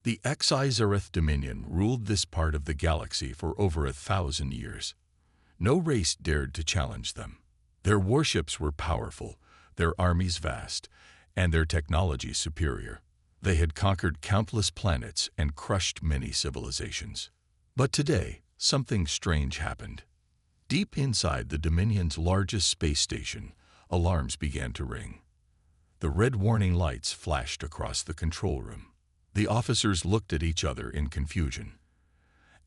The HFY Dominion ruled this part of the galaxy for over 1,000 years. No race dared to challenge them. Their warships were powerful, their armies vast, and their technology superior. They had conquered countless planets and crushed many civilizations. But today, something strange happened. Deep inside the Dominion's largest space station, alarms began to ring. The red warning lights flashed across the control room. The officers looked at each other in confusion.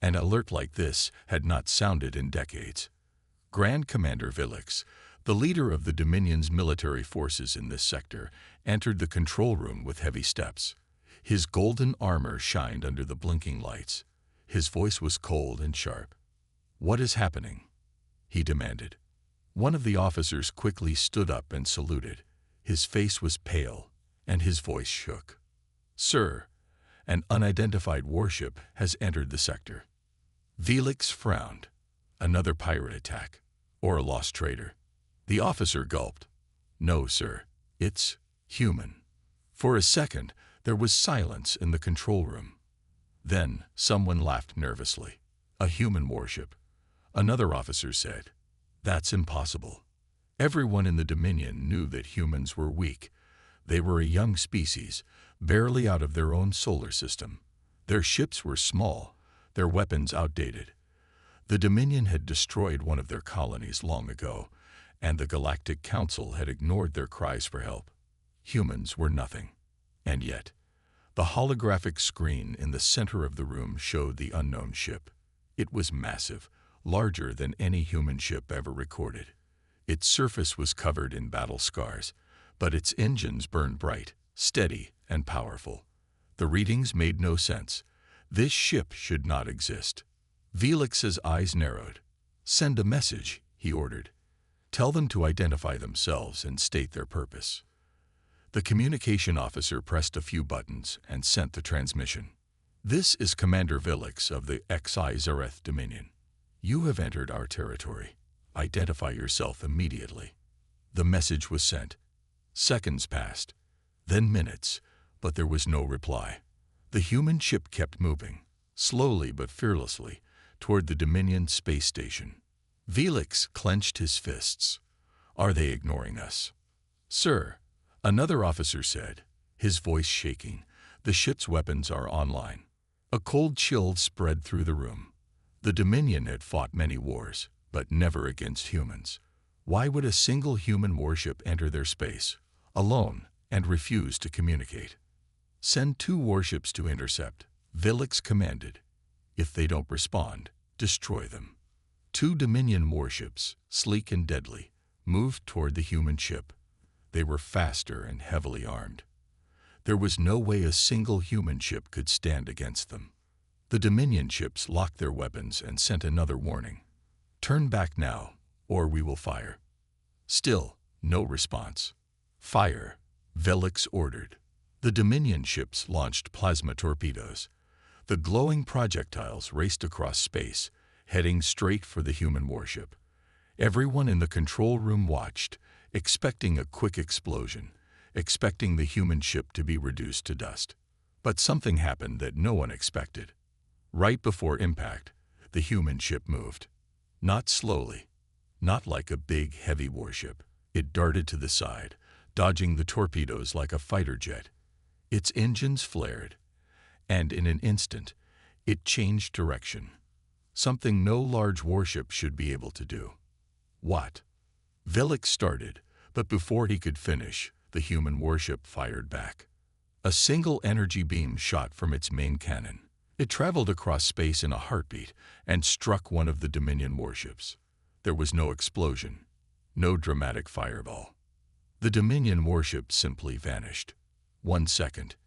An alert like this had not sounded in decades. Grand Commander Vilix, the leader of the Dominion's military forces in this sector, entered the control room with heavy steps. His golden armor shined under the blinking lights. His voice was cold and sharp. "What is happening?" he demanded. One of the officers quickly stood up and saluted. His face was pale, and his voice shook. "Sir, an unidentified warship has entered the sector." Vilix frowned. Another pirate attack, or a lost trader? The officer gulped. "No, sir. It's human." For a second, there was silence in the control room. Then someone laughed nervously. "A human warship," another officer said. "That's impossible." Everyone in the Dominion knew that humans were weak. They were a young species, barely out of their own solar system. Their ships were small, their weapons outdated. The Dominion had destroyed one of their colonies long ago, and the Galactic Council had ignored their cries for help. Humans were nothing. And yet, the holographic screen in the center of the room showed the unknown ship. It was massive, larger than any human ship ever recorded. Its surface was covered in battle scars, but its engines burned bright, steady, and powerful. The readings made no sense. This ship should not exist. Vilix's eyes narrowed. "Send a message," he ordered. "Tell them to identify themselves and state their purpose." The communication officer pressed a few buttons and sent the transmission. "This is Commander Vilix of the HFY Dominion. You have entered our territory. Identify yourself immediately." The message was sent. Seconds passed, then minutes, but there was no reply. The human ship kept moving, slowly but fearlessly, toward the Dominion space station. Vilix clenched his fists. "Are they ignoring us?" "Sir," another officer said, his voice shaking, "the ship's weapons are online." A cold chill spread through the room. The Dominion had fought many wars, but never against humans. Why would a single human warship enter their space, alone, and refuse to communicate? "Send 2 warships to intercept," Vilix commanded. "If they don't respond, destroy them." 2 Dominion warships, sleek and deadly, moved toward the human ship. They were faster and heavily armed. There was no way a single human ship could stand against them. The Dominion ships locked their weapons and sent another warning. "Turn back now, or we will fire." Still, no response. "Fire," Vilix ordered. The Dominion ships launched plasma torpedoes. The glowing projectiles raced across space, heading straight for the human warship. Everyone in the control room watched, expecting a quick explosion, expecting the human ship to be reduced to dust. But something happened that no one expected. Right before impact, the human ship moved. Not slowly, not like a big, heavy warship. It darted to the side, dodging the torpedoes like a fighter jet. Its engines flared, and in an instant, it changed direction. Something no large warship should be able to do. What? Vilix started, but before he could finish, the human warship fired back. A single energy beam shot from its main cannon. It traveled across space in a heartbeat and struck one of the Dominion warships. There was no explosion, no dramatic fireball. The Dominion warship simply vanished. 1 second,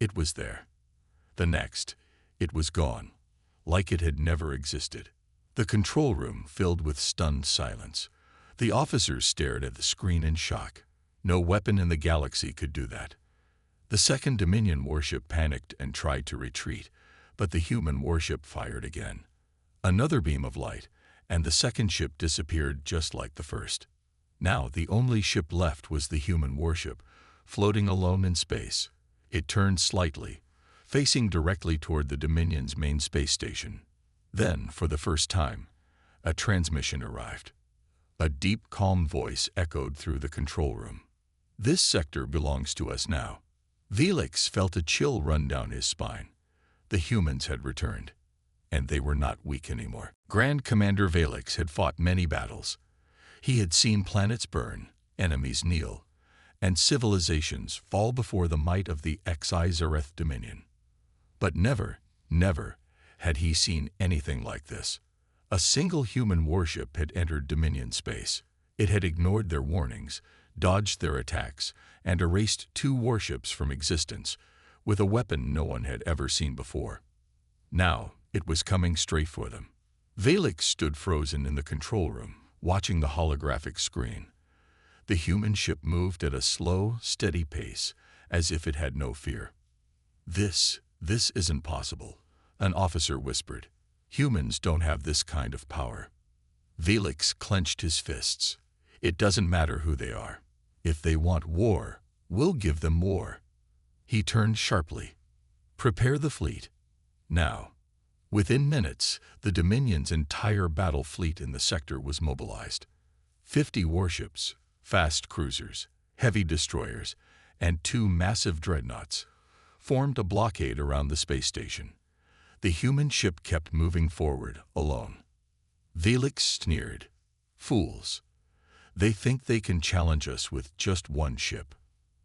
it was there. The next, it was gone, like it had never existed. The control room filled with stunned silence. The officers stared at the screen in shock. No weapon in the galaxy could do that. The second Dominion warship panicked and tried to retreat, but the human warship fired again. Another beam of light, and the second ship disappeared just like the first. Now the only ship left was the human warship, floating alone in space. It turned slightly, facing directly toward the Dominion's main space station. Then, for the first time, a transmission arrived. A deep, calm voice echoed through the control room. "This sector belongs to us now." Felix felt a chill run down his spine. The humans had returned, and they were not weak anymore. Grand Commander Felix had fought many battles. He had seen planets burn, enemies kneel, and civilizations fall before the might of the Xizareth Dominion. But never had he seen anything like this. A single human warship had entered Dominion space. It had ignored their warnings, dodged their attacks, and erased 2 warships from existence, with a weapon no one had ever seen before. Now, it was coming straight for them. Felix stood frozen in the control room, watching the holographic screen. The human ship moved at a slow, steady pace, as if it had no fear. This isn't possible," an officer whispered. "Humans don't have this kind of power." Felix clenched his fists. "It doesn't matter who they are. If they want war, we'll give them war." He turned sharply. "Prepare the fleet. Now." Within minutes, the Dominion's entire battle fleet in the sector was mobilized. 50 warships, fast cruisers, heavy destroyers, and 2 massive dreadnoughts formed a blockade around the space station. The human ship kept moving forward, alone. Felix sneered. "Fools. They think they can challenge us with just one ship."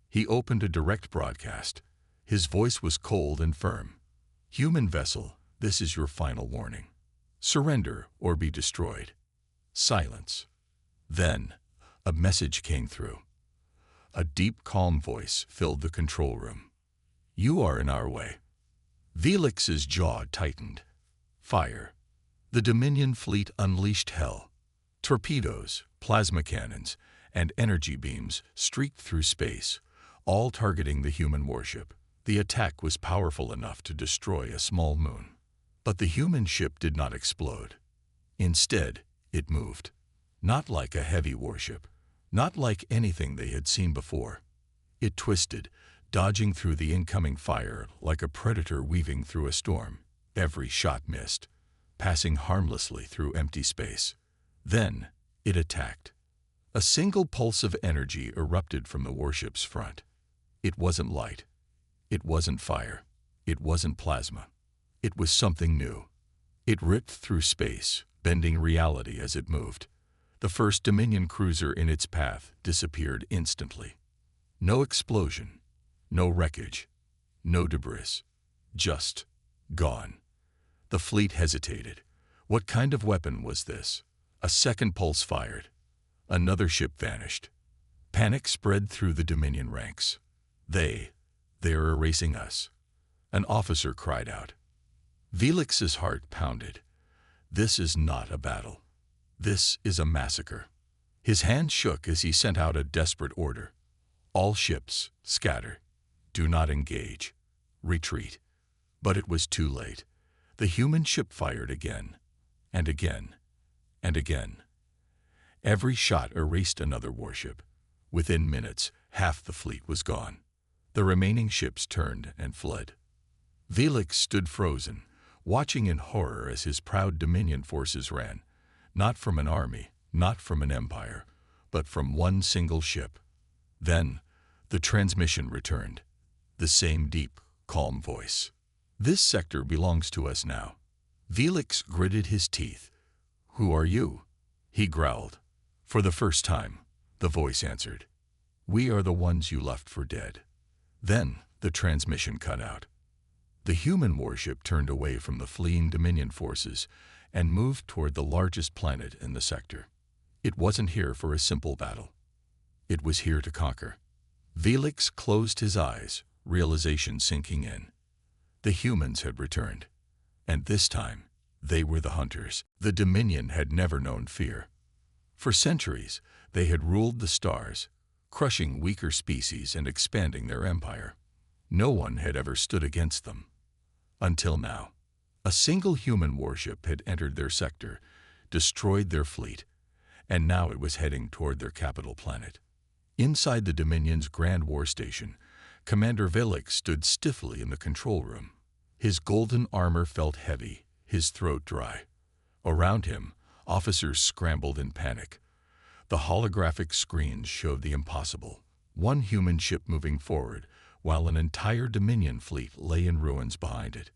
He opened a direct broadcast. His voice was cold and firm. "Human vessel, this is your final warning. Surrender or be destroyed." Silence. Then, a message came through. A deep, calm voice filled the control room. "You are in our way." Felix's jaw tightened. Fire. The Dominion fleet unleashed hell. Torpedoes, plasma cannons, and energy beams streaked through space, all targeting the human warship. The attack was powerful enough to destroy a small moon. But the human ship did not explode. Instead, it moved. Not like a heavy warship, not like anything they had seen before. It twisted, dodging through the incoming fire like a predator weaving through a storm. Every shot missed, passing harmlessly through empty space. Then, it attacked. A single pulse of energy erupted from the warship's front. It wasn't light. It wasn't fire. It wasn't plasma. It was something new. It ripped through space, bending reality as it moved. The first Dominion cruiser in its path disappeared instantly. No explosion, no wreckage, no debris. Just gone. The fleet hesitated. What kind of weapon was this? A second pulse fired. Another ship vanished. Panic spread through the Dominion ranks. They're erasing us." An officer cried out. Felix's heart pounded. This is not a battle. This is a massacre. His hand shook as he sent out a desperate order. "All ships, scatter. Do not engage. Retreat." But it was too late. The human ship fired again, and again, and again. Every shot erased another warship. Within minutes, half the fleet was gone. The remaining ships turned and fled. Felix stood frozen, watching in horror as his proud Dominion forces ran, not from an army, not from an empire, but from one single ship. Then, the transmission returned. The same deep, calm voice. "This sector belongs to us now." Felix gritted his teeth. "Who are you?" he growled. For the first time, the voice answered. "We are the ones you left for dead." Then, the transmission cut out. The human warship turned away from the fleeing Dominion forces and moved toward the largest planet in the sector. It wasn't here for a simple battle. It was here to conquer. Felix closed his eyes, realization sinking in. The humans had returned, and this time, they were the hunters. The Dominion had never known fear. For centuries, they had ruled the stars, crushing weaker species and expanding their empire. No one had ever stood against them. Until now, a single human warship had entered their sector, destroyed their fleet, and now it was heading toward their capital planet. Inside the Dominion's Grand War Station, Commander Felix stood stiffly in the control room, His golden armor felt heavy, his throat dry. Around him, officers scrambled in panic. The holographic screens showed the impossible. One human ship moving forward, while an entire Dominion fleet lay in ruins behind it.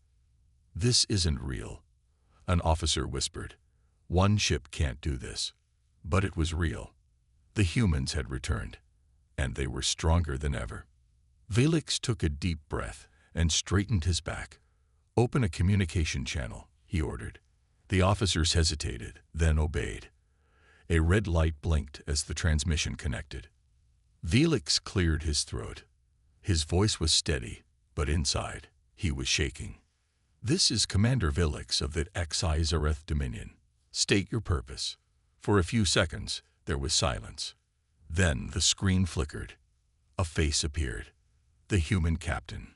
"This isn't real," an officer whispered. "One ship can't do this." But it was real. The humans had returned, and they were stronger than ever. Velix took a deep breath and straightened his back. "Open a communication channel," he ordered. The officers hesitated, then obeyed. A red light blinked as the transmission connected. Velix cleared his throat. His voice was steady, but inside, he was shaking. "This is Commander Velix of the Xi Zareth Dominion. State your purpose." For a few seconds, there was silence. Then the screen flickered. A face appeared. The human captain.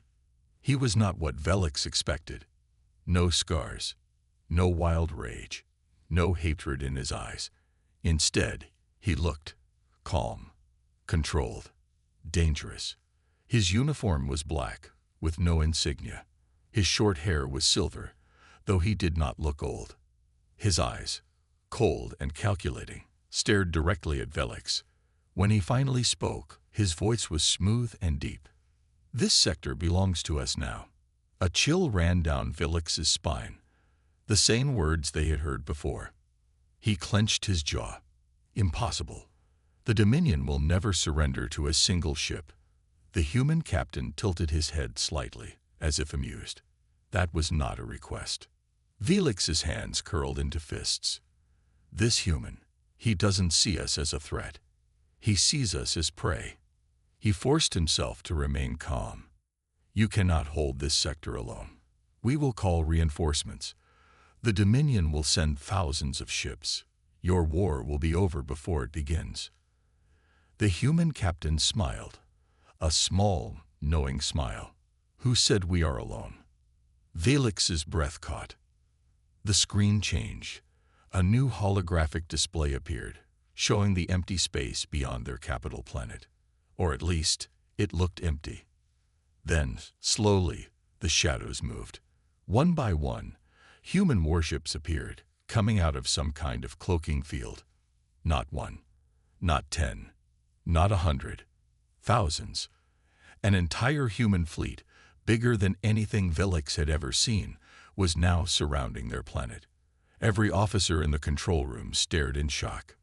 He was not what Velix expected. No scars, no wild rage, no hatred in his eyes. Instead, he looked calm, controlled, dangerous. His uniform was black, with no insignia. His short hair was silver, though he did not look old. His eyes, cold and calculating, stared directly at Velix. When he finally spoke, his voice was smooth and deep. "This sector belongs to us now." A chill ran down Velix's spine, the same words they had heard before. He clenched his jaw. Impossible. The Dominion will never surrender to a single ship. The human captain tilted his head slightly, as if amused. That was not a request. Velix's hands curled into fists. "This human, he doesn't see us as a threat. He sees us as prey." He forced himself to remain calm. "You cannot hold this sector alone. We will call reinforcements. The Dominion will send thousands of ships. Your war will be over before it begins." The human captain smiled, a small, knowing smile. "Who said we are alone?" Velix's breath caught. The screen changed. A new holographic display appeared, showing the empty space beyond their capital planet. Or at least, it looked empty. Then, slowly, the shadows moved. One by one, human warships appeared, coming out of some kind of cloaking field. Not one, not 10, not 100, thousands. An entire human fleet, bigger than anything Velix had ever seen, was now surrounding their planet. Every officer in the control room stared in shock.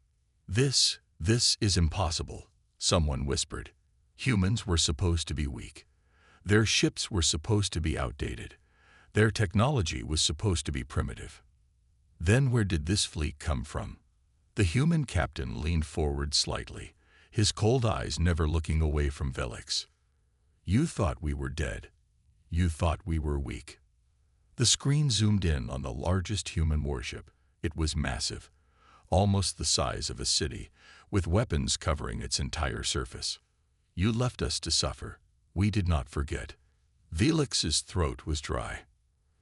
This is impossible," someone whispered. "Humans were supposed to be weak. Their ships were supposed to be outdated. Their technology was supposed to be primitive. Then where did this fleet come from?" The human captain leaned forward slightly, his cold eyes never looking away from Velix. "You thought we were dead. You thought we were weak." The screen zoomed in on the largest human warship. It was massive, almost the size of a city, with weapons covering its entire surface. "You left us to suffer. We did not forget." Velix's throat was dry.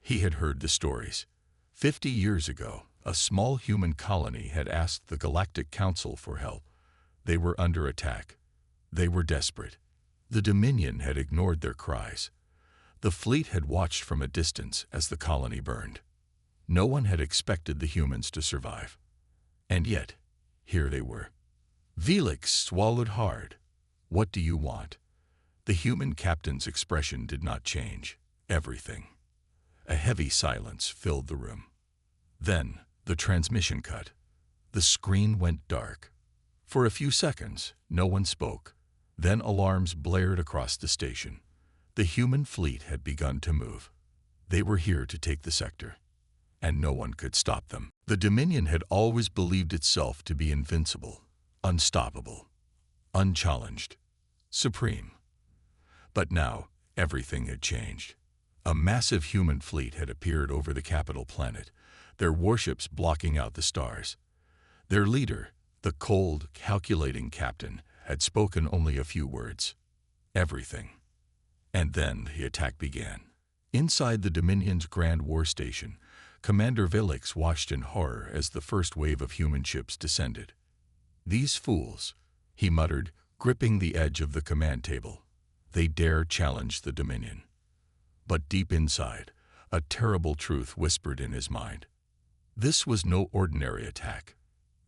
He had heard the stories. 50 years ago, a small human colony had asked the Galactic Council for help. They were under attack. They were desperate. The Dominion had ignored their cries. The fleet had watched from a distance as the colony burned. No one had expected the humans to survive. And yet, here they were. Velix swallowed hard. "What do you want?" The human captain's expression did not change. "Everything." A heavy silence filled the room. Then, the transmission cut. The screen went dark. For a few seconds, no one spoke. Then alarms blared across the station. The human fleet had begun to move. They were here to take the sector, and no one could stop them. The Dominion had always believed itself to be invincible, unstoppable, unchallenged, supreme. But now, everything had changed. A massive human fleet had appeared over the capital planet, their warships blocking out the stars. Their leader, the cold, calculating captain, had spoken only a few words. Everything. And then the attack began. Inside the Dominion's Grand War Station, Commander Velix watched in horror as the first wave of human ships descended. "These fools," he muttered, gripping the edge of the command table. "They dare challenge the Dominion." But deep inside, A terrible truth whispered in his mind. This was no ordinary attack.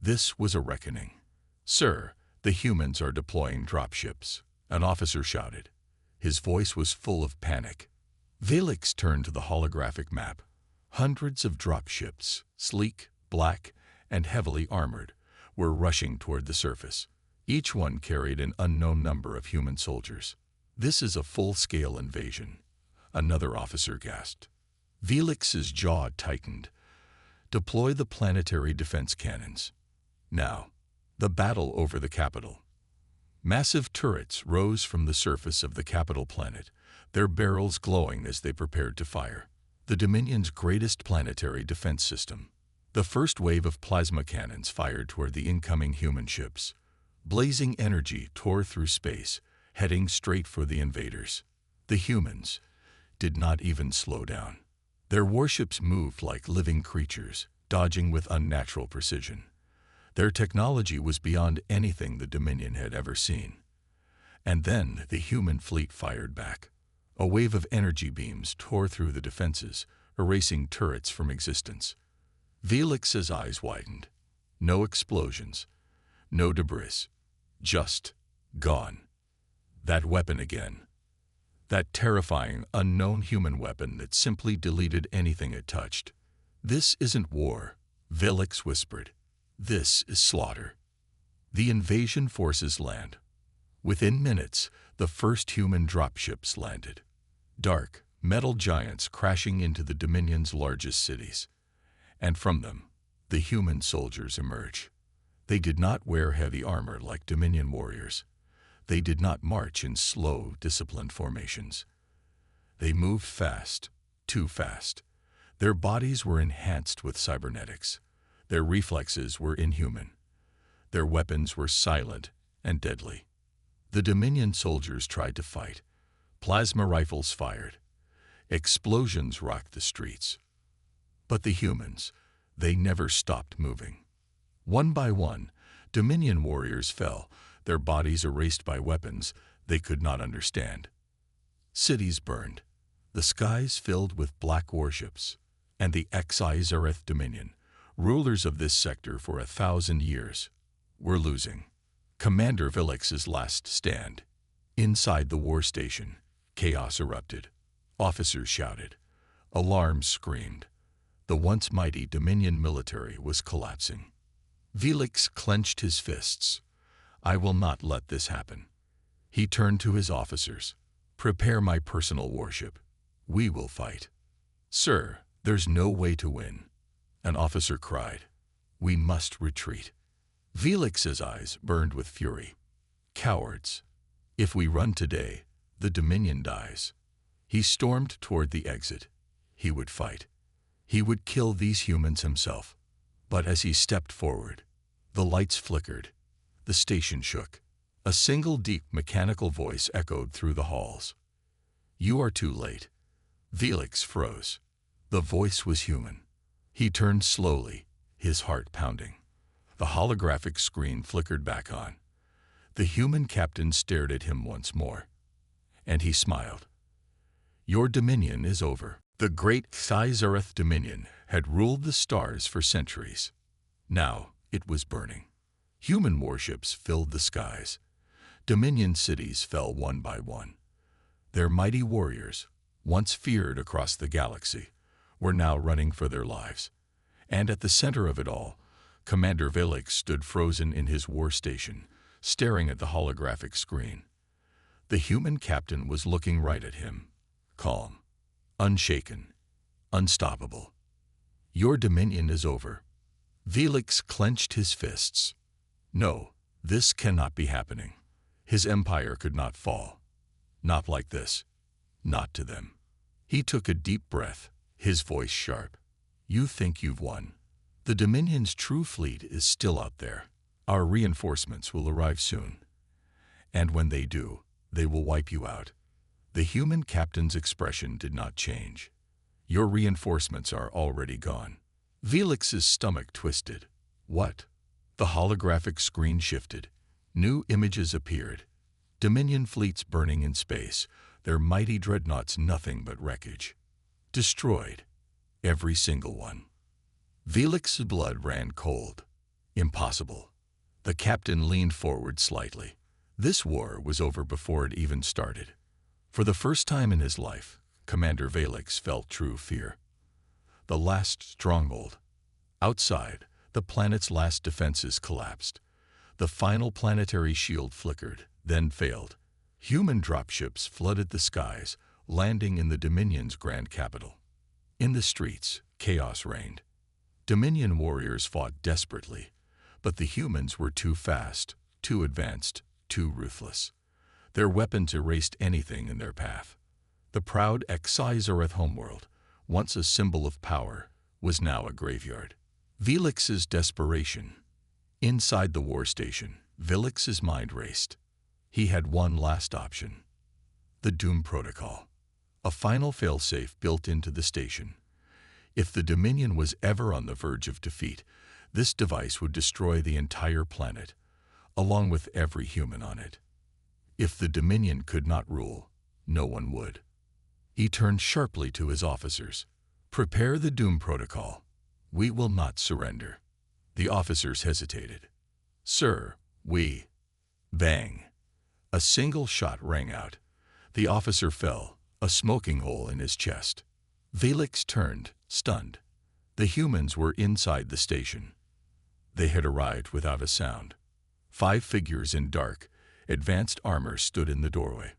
This was a reckoning. "Sir, the humans are deploying dropships," an officer shouted. His voice was full of panic. Velix turned to the holographic map. Hundreds of dropships, sleek, black, and heavily armored, were rushing toward the surface. Each one carried an unknown number of human soldiers. "This is a full-scale invasion," another officer gasped. Velix's jaw tightened. "Deploy the planetary defense cannons. Now." The battle over the capital. Massive turrets rose from the surface of the capital planet, their barrels glowing as they prepared to fire. The Dominion's greatest planetary defense system. The first wave of plasma cannons fired toward the incoming human ships. Blazing energy tore through space, heading straight for the invaders. The humans did not even slow down. Their warships moved like living creatures, dodging with unnatural precision. Their technology was beyond anything the Dominion had ever seen. And then the human fleet fired back. A wave of energy beams tore through the defenses, erasing turrets from existence. Velix's eyes widened. No explosions, no debris, just gone. That weapon again. That terrifying, unknown human weapon that simply deleted anything it touched. "This isn't war," Velix whispered. "This is slaughter." The invasion forces land. Within minutes, the first human dropships landed. Dark, metal giants crashing into the Dominion's largest cities. And from them, the human soldiers emerge. They did not wear heavy armor like Dominion warriors. They did not march in slow, disciplined formations. They moved fast, too fast. Their bodies were enhanced with cybernetics. Their reflexes were inhuman. Their weapons were silent and deadly. The Dominion soldiers tried to fight. Plasma rifles fired. Explosions rocked the streets. But the humans, they never stopped moving. One by one, Dominion warriors fell, their bodies erased by weapons they could not understand. Cities burned. The skies filled with black warships. And the Xi Dominion, rulers of this sector for 1,000 years, were losing. Commander Velix's last stand. Inside the war station, chaos erupted. Officers shouted. Alarms screamed. The once mighty Dominion military was collapsing. Velix clenched his fists. "I will not let this happen." He turned to his officers. "Prepare my personal warship. We will fight." "Sir, there's no way to win," an officer cried. "We must retreat." Velix's eyes burned with fury. "Cowards! If we run today, the Dominion dies." He stormed toward the exit. He would fight. He would kill these humans himself. But as he stepped forward, the lights flickered. The station shook. A single deep mechanical voice echoed through the halls. "You are too late." Velix froze. The voice was human. He turned slowly, his heart pounding. The holographic screen flickered back on. The human captain stared at him once more. And he smiled. "Your dominion is over." The great Xi Dominion had ruled the stars for centuries. Now it was burning. Human warships filled the skies. Dominion cities fell one by one. Their mighty warriors, once feared across the galaxy, were now running for their lives. And at the center of it all, Commander Velix stood frozen in his war station, staring at the holographic screen. The human captain was looking right at him, calm, unshaken, unstoppable. "Your dominion is over." Velix clenched his fists. No, this cannot be happening. His empire could not fall. Not like this. Not to them. He took a deep breath, his voice sharp. "You think you've won. The Dominion's true fleet is still out there. Our reinforcements will arrive soon. And when they do, they will wipe you out." The human captain's expression did not change. "Your reinforcements are already gone." Velix's stomach twisted. What? The holographic screen shifted. New images appeared. Dominion fleets burning in space, their mighty dreadnoughts nothing but wreckage. Destroyed. Every single one. Felix's blood ran cold. Impossible. The captain leaned forward slightly. This war was over before it even started. For the first time in his life, Commander Felix felt true fear. The last stronghold. Outside, the planet's last defenses collapsed. The final planetary shield flickered, then failed. Human dropships flooded the skies, landing in the Dominion's grand capital. In the streets, chaos reigned. Dominion warriors fought desperately, but the humans were too fast, too advanced, too ruthless. Their weapons erased anything in their path. The proud HFY homeworld, once a symbol of power, was now a graveyard. Felix's desperation. Inside the war station, Felix's mind raced. He had one last option. The Doom Protocol. A final failsafe built into the station. If the Dominion was ever on the verge of defeat, this device would destroy the entire planet, along with every human on it. If the Dominion could not rule, no one would. He turned sharply to his officers. Prepare the Doom Protocol. We will not surrender. The officers hesitated. Sir, we... Bang. A single shot rang out. The officer fell, a smoking hole in his chest. Felix turned, stunned. The humans were inside the station. They had arrived without a sound. 5 figures in dark, advanced armor stood in the doorway.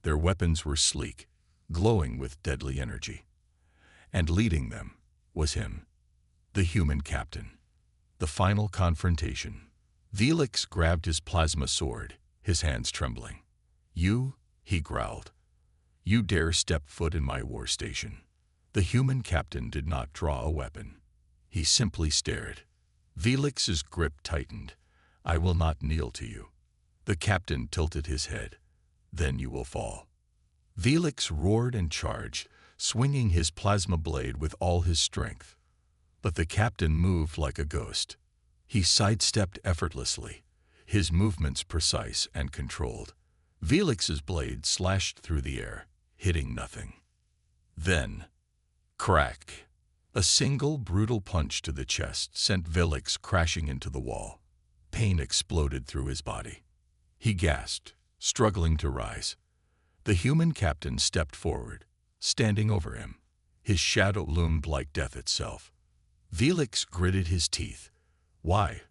Their weapons were sleek, glowing with deadly energy. And leading them was him, the human captain. The final confrontation. Felix grabbed his plasma sword, his hands trembling. You, he growled. You dare step foot in my war station. The human captain did not draw a weapon. He simply stared. Felix's grip tightened. I will not kneel to you. The captain tilted his head. Then you will fall. Felix roared and charged, swinging his plasma blade with all his strength. But the captain moved like a ghost. He sidestepped effortlessly, his movements precise and controlled. Felix's blade slashed through the air, hitting nothing. Then, crack! A single brutal punch to the chest sent Felix crashing into the wall. Pain exploded through his body. He gasped, struggling to rise. The human captain stepped forward, standing over him. His shadow loomed like death itself. Felix gritted his teeth. Why?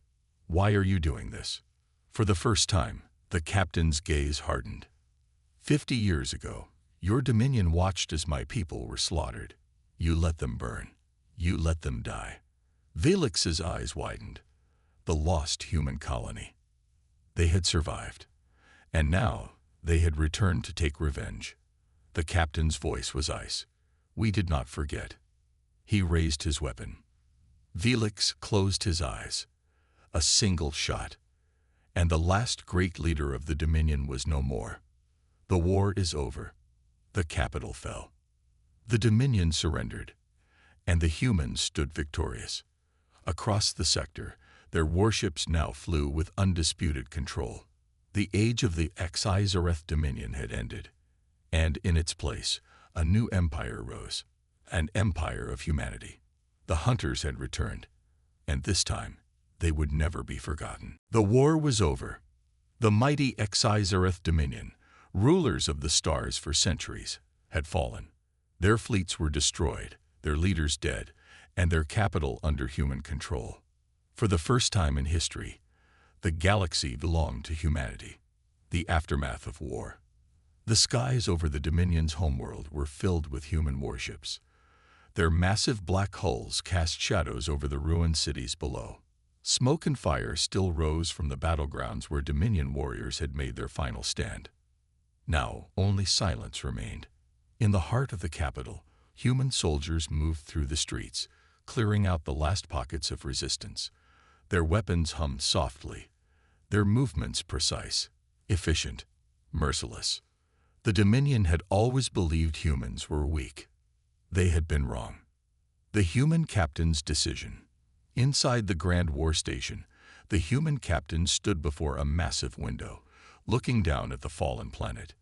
Why are you doing this? For the first time, the captain's gaze hardened. 50 years ago, your Dominion watched as my people were slaughtered. You let them burn. You let them die. Felix's eyes widened. The lost human colony. They had survived. And now, they had returned to take revenge. The captain's voice was ice. We did not forget. He raised his weapon. Felix closed his eyes. A single shot. And the last great leader of the Dominion was no more. The war is over. The capital fell. The Dominion surrendered. And the humans stood victorious. Across the sector, their warships now flew with undisputed control. The age of the HFY Dominion had ended. And in its place, a new empire rose. An empire of humanity. The hunters had returned, and this time, they would never be forgotten. The war was over. The mighty HFY Dominion, rulers of the stars for centuries, had fallen. Their fleets were destroyed, their leaders dead, and their capital under human control. For the first time in history, the galaxy belonged to humanity. The aftermath of war. The skies over the Dominion's homeworld were filled with human warships. Their massive black hulls cast shadows over the ruined cities below. Smoke and fire still rose from the battlegrounds where Dominion warriors had made their final stand. Now, only silence remained. In the heart of the capital, human soldiers moved through the streets, clearing out the last pockets of resistance. Their weapons hummed softly, their movements precise, efficient, merciless. The Dominion had always believed humans were weak. They had been wrong. The human captain's decision. Inside the Grand War Station, the human captain stood before a massive window, looking down at the fallen planet.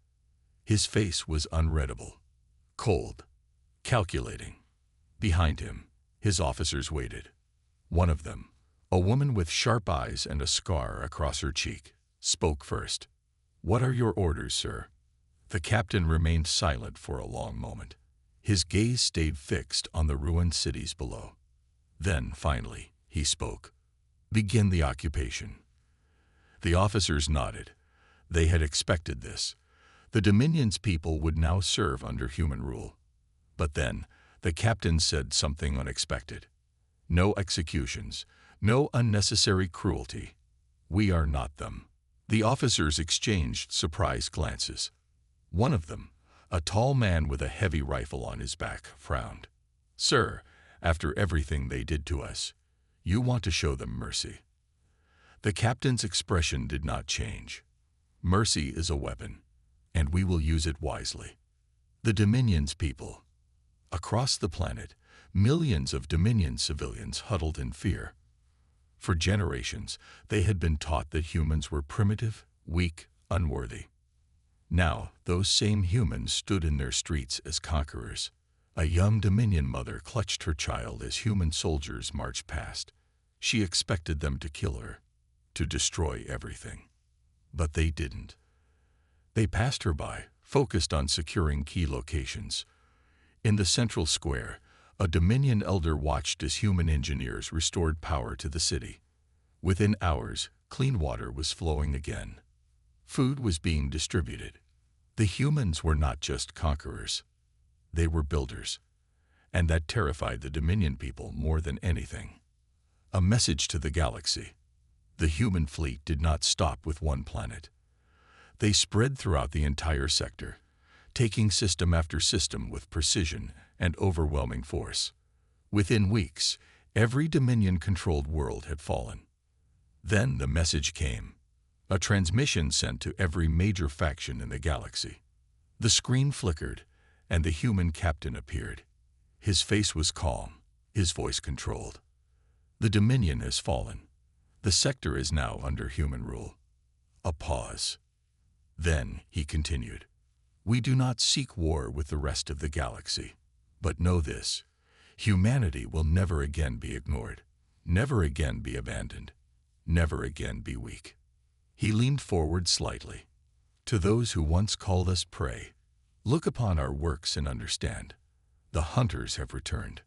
His face was unreadable, cold, calculating. Behind him, his officers waited. One of them, a woman with sharp eyes and a scar across her cheek, spoke first. "What are your orders, sir?" The captain remained silent for a long moment. His gaze stayed fixed on the ruined cities below. Then, finally, he spoke. "Begin the occupation." The officers nodded. They had expected this. The Dominion's people would now serve under human rule. But then, the captain said something unexpected. "No executions, no unnecessary cruelty. We are not them." The officers exchanged surprised glances. One of them, a tall man with a heavy rifle on his back, frowned. "Sir, after everything they did to us, you want to show them mercy." The captain's expression did not change. "Mercy is a weapon, and we will use it wisely." The Dominion's people. Across the planet, millions of Dominion civilians huddled in fear. For generations, they had been taught that humans were primitive, weak, unworthy. Now, those same humans stood in their streets as conquerors. A young Dominion mother clutched her child as human soldiers marched past. She expected them to kill her, to destroy everything. But they didn't. They passed her by, focused on securing key locations. In the central square, a Dominion elder watched as human engineers restored power to the city. Within hours, clean water was flowing again. Food was being distributed. The humans were not just conquerors. They were builders. And that terrified the Dominion people more than anything. A message to the galaxy. The human fleet did not stop with one planet. They spread throughout the entire sector, taking system after system with precision and overwhelming force. Within weeks, every Dominion-controlled world had fallen. Then the message came, a transmission sent to every major faction in the galaxy. The screen flickered, and the human captain appeared. His face was calm, his voice controlled. "The Dominion has fallen. The sector is now under human rule." A pause. Then he continued. "We do not seek war with the rest of the galaxy. But know this, humanity will never again be ignored, never again be abandoned, never again be weak." He leaned forward slightly. "To those who once called us prey, look upon our works and understand. The hunters have returned."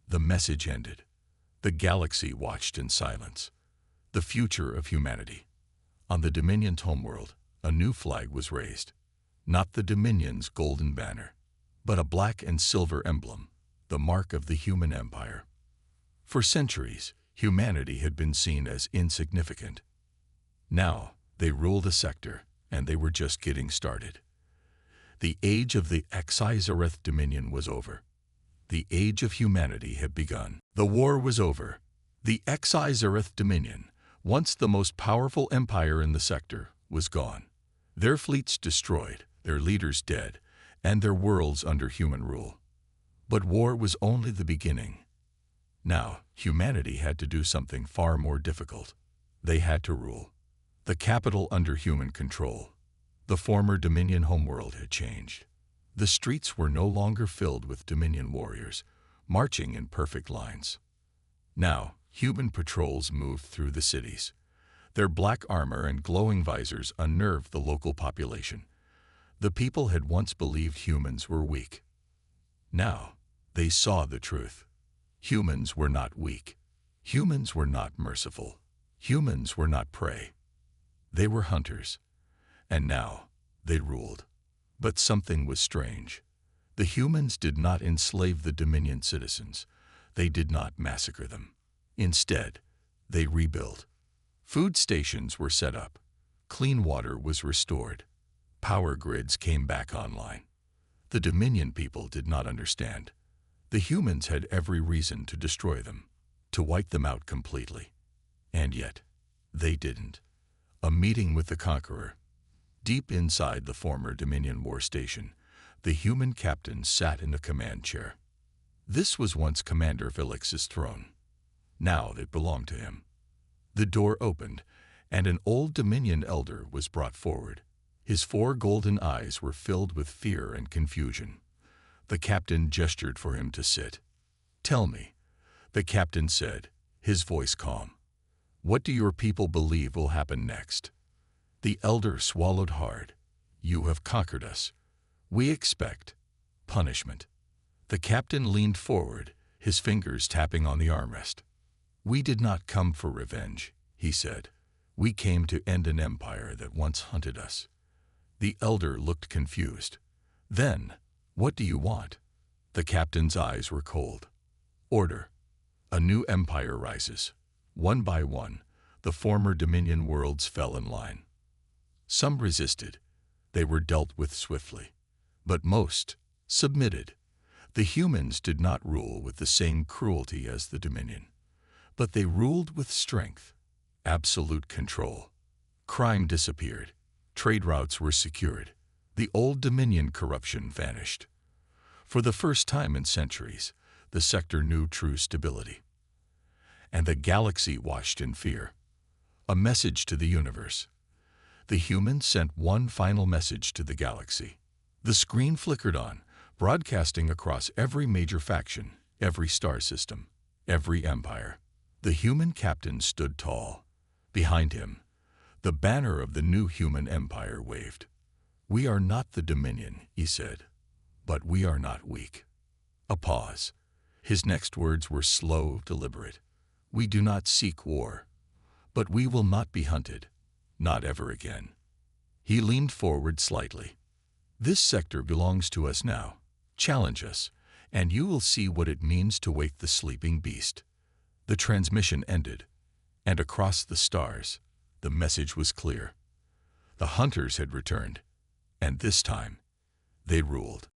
The message ended. The galaxy watched in silence. The future of humanity. On the Dominion's homeworld, a new flag was raised. Not the Dominion's golden banner, but a black and silver emblem, the mark of the human empire. For centuries, humanity had been seen as insignificant. Now, they ruled a sector, and they were just getting started. The age of the HFY Dominion was over. The age of humanity had begun. The war was over. The HFY Dominion, once the most powerful empire in the sector, was gone. Their fleets destroyed, their leaders dead, and their worlds under human rule. But war was only the beginning. Now, humanity had to do something far more difficult. They had to rule. The capital under human control. The former Dominion homeworld had changed. The streets were no longer filled with Dominion warriors, marching in perfect lines. Now, human patrols moved through the cities. Their black armor and glowing visors unnerved the local population. The people had once believed humans were weak. Now, they saw the truth. Humans were not weak. Humans were not merciful. Humans were not prey. They were hunters. And now, they ruled. But something was strange. The humans did not enslave the Dominion citizens. They did not massacre them. Instead, they rebuilt. Food stations were set up. Clean water was restored. Power grids came back online. The Dominion people did not understand. The humans had every reason to destroy them, to wipe them out completely. And yet, they didn't. A meeting with the Conqueror. Deep inside the former Dominion war station, the human captain sat in the command chair. This was once Commander Felix's throne. Now it belonged to him. The door opened, and an old Dominion elder was brought forward. His 4 golden eyes were filled with fear and confusion. The captain gestured for him to sit. "Tell me," the captain said, his voice calm. "What do your people believe will happen next?" The elder swallowed hard. "You have conquered us. We expect punishment." The captain leaned forward, his fingers tapping on the armrest. "We did not come for revenge," he said. "We came to end an empire that once hunted us." The elder looked confused. "Then, what do you want?" The captain's eyes were cold. "Order. A new empire rises. One by one, the former Dominion worlds fell in line. Some resisted. They were dealt with swiftly. But most submitted. The humans did not rule with the same cruelty as the Dominion. But they ruled with strength, absolute control. Crime disappeared. Trade routes were secured. The old Dominion corruption vanished. For the first time in centuries, the sector knew true stability. And the galaxy watched in fear. A message to the universe. The humans sent one final message to the galaxy. The screen flickered on, broadcasting across every major faction, every star system, every empire. The human captain stood tall. Behind him, the banner of the new human empire waved. "We are not the Dominion," he said, "but we are not weak." A pause. His next words were slow, deliberate. "We do not seek war, but we will not be hunted, not ever again." He leaned forward slightly. "This sector belongs to us now. Challenge us, and you will see what it means to wake the sleeping beast." The transmission ended, and across the stars, the message was clear. The hunters had returned, and this time, they ruled.